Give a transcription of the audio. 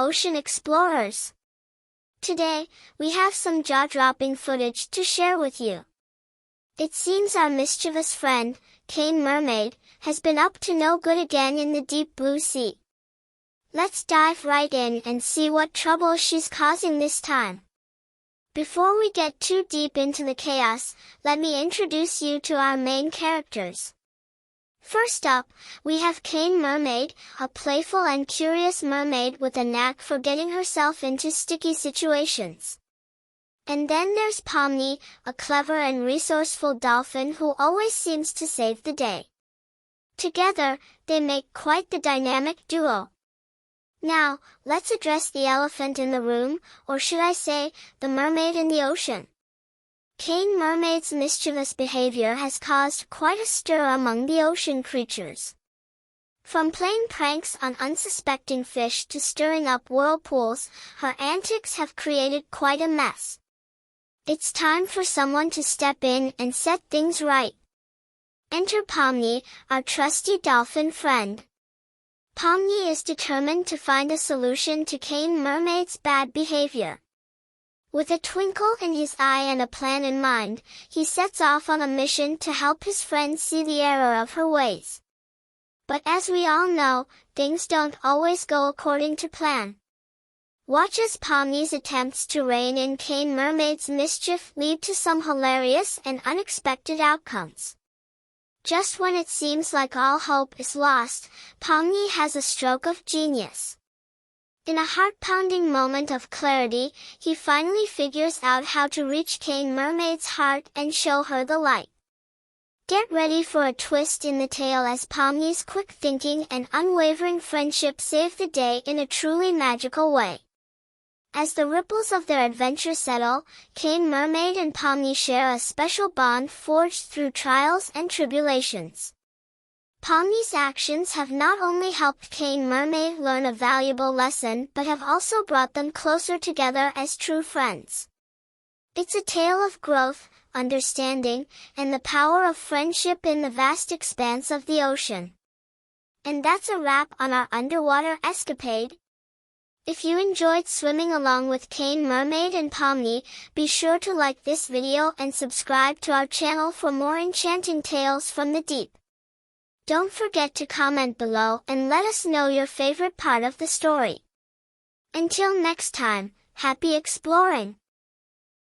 ocean explorers. Today, we have some jaw-dropping footage to share with you. It seems our mischievous friend, Caine Mermaid, has been up to no good again in the deep blue sea. Let's dive right in and see what trouble she's causing this time. Before we get too deep into the chaos, let me introduce you to our main characters. First up, we have Caine Mermaid, a playful and curious mermaid with a knack for getting herself into sticky situations. And then there's Pomni, a clever and resourceful dolphin who always seems to save the day. Together, they make quite the dynamic duo. Now, let's address the elephant in the room, or should I say, the mermaid in the ocean. Caine Mermaid's mischievous behavior has caused quite a stir among the ocean creatures. From playing pranks on unsuspecting fish to stirring up whirlpools, her antics have created quite a mess. It's time for someone to step in and set things right. Enter Pomni, our trusty dolphin friend. Pomni is determined to find a solution to Caine Mermaid's bad behavior. With a twinkle in his eye and a plan in mind, he sets off on a mission to help his friend see the error of her ways. But as we all know, things don't always go according to plan. Watch as Pomni's attempts to rein in Caine Mermaid's mischief lead to some hilarious and unexpected outcomes. Just when it seems like all hope is lost, Pomni has a stroke of genius. In a heart-pounding moment of clarity, he finally figures out how to reach Caine Mermaid's heart and show her the light. Get ready for a twist in the tale as Pomni's quick thinking and unwavering friendship save the day in a truly magical way. As the ripples of their adventure settle, Caine Mermaid and Pomni share a special bond forged through trials and tribulations. Pomni's actions have not only helped Caine Mermaid learn a valuable lesson but have also brought them closer together as true friends. It's a tale of growth, understanding, and the power of friendship in the vast expanse of the ocean. And that's a wrap on our underwater escapade. If you enjoyed swimming along with Caine Mermaid and Pomni, be sure to like this video and subscribe to our channel for more enchanting tales from the deep. Don't forget to comment below and let us know your favorite part of the story. Until next time, happy exploring!